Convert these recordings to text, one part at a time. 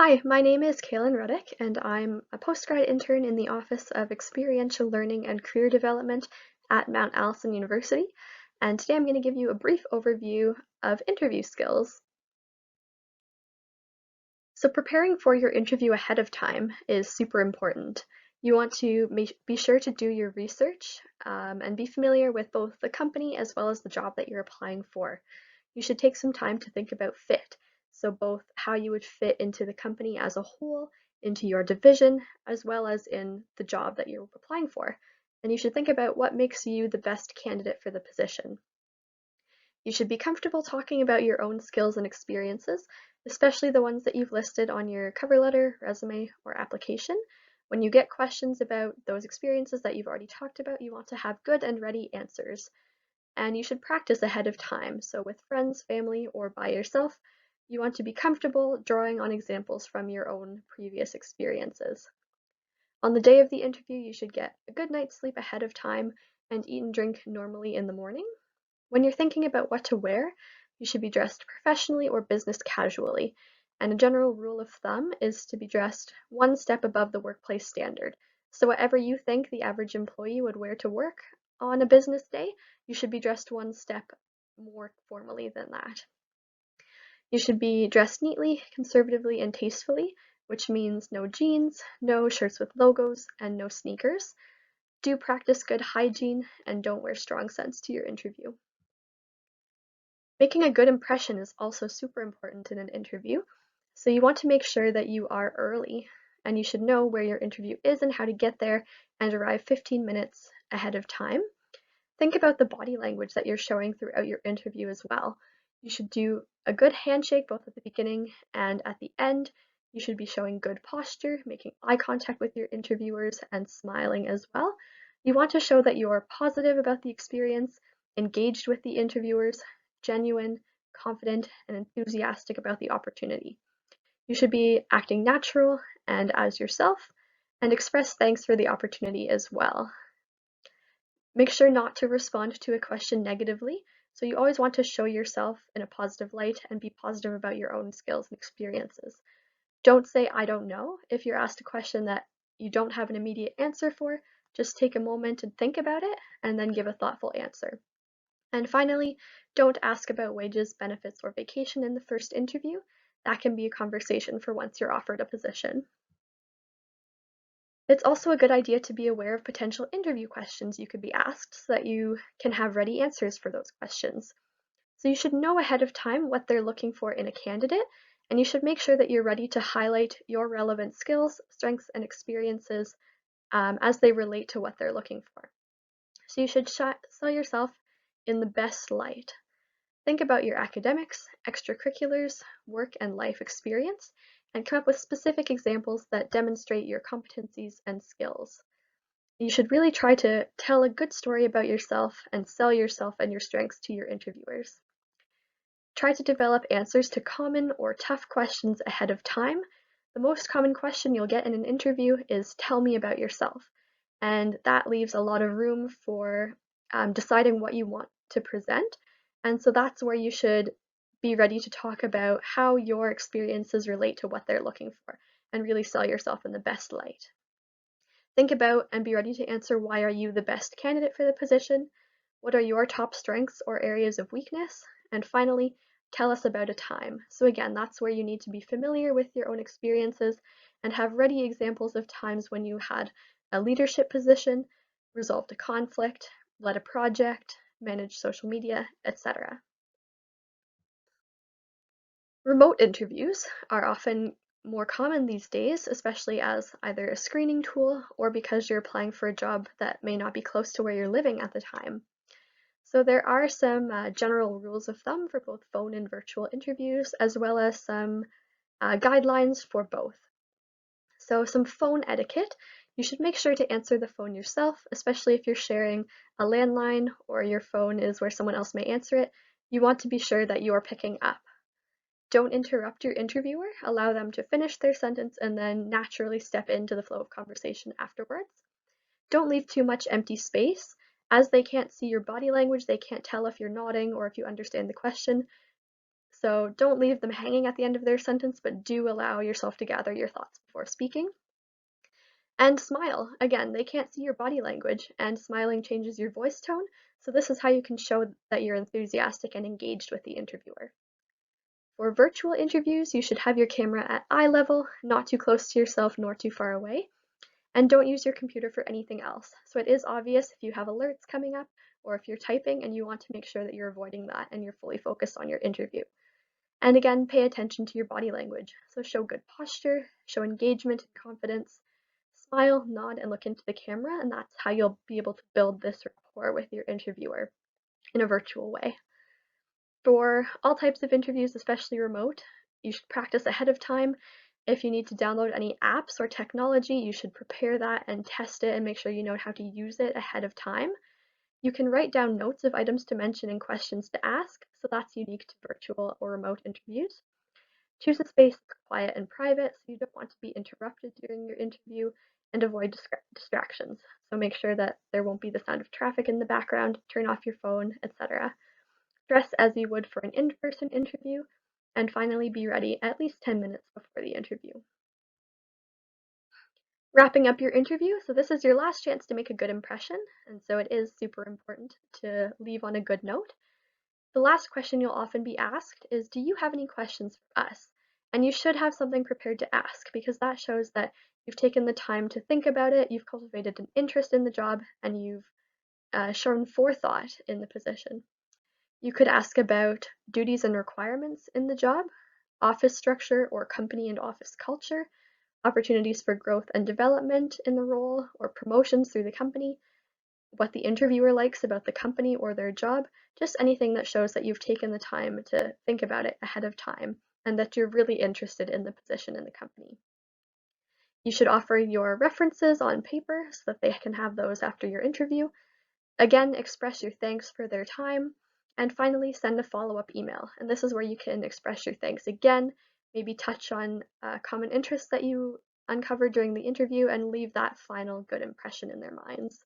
Hi, my name is Kaylin Ruddick, and I'm a postgrad intern in the Office of Experiential Learning and Career Development at Mount Allison University. And today I'm going to give you a brief overview of interview skills. So preparing for your interview ahead of time is super important. You want to be sure to do your research and be familiar with both the company as well as the job that you're applying for. You should take some time to think about fit. So both how you would fit into the company as a whole, into your division, as well as in the job that you're applying for. And you should think about what makes you the best candidate for the position. You should be comfortable talking about your own skills and experiences, especially the ones that you've listed on your cover letter, resume, or application. When you get questions about those experiences that you've already talked about, you want to have good and ready answers. And you should practice ahead of time. So with friends, family, or by yourself, you want to be comfortable drawing on examples from your own previous experiences. On the day of the interview, you should get a good night's sleep ahead of time and eat and drink normally in the morning. When you're thinking about what to wear, you should be dressed professionally or business casually. And a general rule of thumb is to be dressed one step above the workplace standard. So whatever you think the average employee would wear to work on a business day, you should be dressed one step more formally than that. You should be dressed neatly, conservatively, and tastefully, which means no jeans, no shirts with logos, and no sneakers. Do practice good hygiene and don't wear strong scents to your interview. Making a good impression is also super important in an interview, so you want to make sure that you are early and you should know where your interview is and how to get there and arrive 15 minutes ahead of time. Think about the body language that you're showing throughout your interview as well. You should do a good handshake both at the beginning and at the end. You should be showing good posture, making eye contact with your interviewers, and smiling as well. You want to show that you are positive about the experience, engaged with the interviewers, genuine, confident, and enthusiastic about the opportunity. You should be acting natural and as yourself, and express thanks for the opportunity as well. Make sure not to respond to a question negatively. So you always want to show yourself in a positive light and be positive about your own skills and experiences. Don't say, I don't know. If you're asked a question that you don't have an immediate answer for, just take a moment and think about it and then give a thoughtful answer. And finally, don't ask about wages, benefits, or vacation in the first interview. That can be a conversation for once you're offered a position. It's also a good idea to be aware of potential interview questions you could be asked so that you can have ready answers for those questions. So you should know ahead of time what they're looking for in a candidate, and you should make sure that you're ready to highlight your relevant skills, strengths, and experiences as they relate to what they're looking for. So you should sell yourself in the best light. Think about your academics, extracurriculars, work and life experience, and come up with specific examples that demonstrate your competencies and skills. You should really try to tell a good story about yourself and sell yourself and your strengths to your interviewers. Try to develop answers to common or tough questions ahead of time. The most common question you'll get in an interview is, tell me about yourself. And that leaves a lot of room for deciding what you want to present. And so that's where you should be ready to talk about how your experiences relate to what they're looking for and really sell yourself in the best light. Think about and be ready to answer, why are you the best candidate for the position? What are your top strengths or areas of weakness? And finally, tell us about a time. So again, that's where you need to be familiar with your own experiences and have ready examples of times when you had a leadership position, resolved a conflict, led a project, managed social media, etc. Remote interviews are often more common these days, especially as either a screening tool or because you're applying for a job that may not be close to where you're living at the time. So there are some general rules of thumb for both phone and virtual interviews, as well as some guidelines for both. So some phone etiquette: you should make sure to answer the phone yourself, especially if you're sharing a landline or your phone is where someone else may answer it. You want to be sure that you're picking up. Don't interrupt your interviewer, allow them to finish their sentence and then naturally step into the flow of conversation afterwards. Don't leave too much empty space. As they can't see your body language, they can't tell if you're nodding or if you understand the question. So don't leave them hanging at the end of their sentence, but do allow yourself to gather your thoughts before speaking. And smile. Again, they can't see your body language, and smiling changes your voice tone, so this is how you can show that you're enthusiastic and engaged with the interviewer. For virtual interviews, you should have your camera at eye level, not too close to yourself nor too far away, and don't use your computer for anything else. So it is obvious if you have alerts coming up or if you're typing and you want to make sure that you're avoiding that and you're fully focused on your interview. And again, pay attention to your body language. So show good posture, show engagement and confidence, smile, nod, and look into the camera, and that's how you'll be able to build this rapport with your interviewer in a virtual way. For all types of interviews, especially remote, you should practice ahead of time. If you need to download any apps or technology, you should prepare that and test it and make sure you know how to use it ahead of time. You can write down notes of items to mention and questions to ask, so that's unique to virtual or remote interviews. Choose a space that's quiet and private, so you don't want to be interrupted during your interview, and avoid distractions. So make sure that there won't be the sound of traffic in the background, turn off your phone, etc. Dress as you would for an in-person interview, and finally be ready at least 10 minutes before the interview. Wrapping up your interview, so this is your last chance to make a good impression, and so it is super important to leave on a good note. The last question you'll often be asked is, do you have any questions for us? And you should have something prepared to ask, because that shows that you've taken the time to think about it, you've cultivated an interest in the job, and you've shown forethought in the position. You could ask about duties and requirements in the job, office structure or company and office culture, opportunities for growth and development in the role or promotions through the company, what the interviewer likes about the company or their job, just anything that shows that you've taken the time to think about it ahead of time and that you're really interested in the position in the company. You should offer your references on paper so that they can have those after your interview. Again, express your thanks for their time. And finally, send a follow-up email. And this is where you can express your thanks again, maybe touch on common interests that you uncovered during the interview, and leave that final good impression in their minds.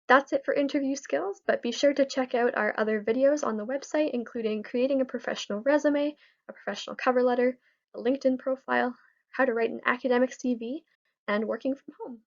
That's it for interview skills, but be sure to check out our other videos on the website, including creating a professional resume, a professional cover letter, a LinkedIn profile, how to write an academic CV, and working from home.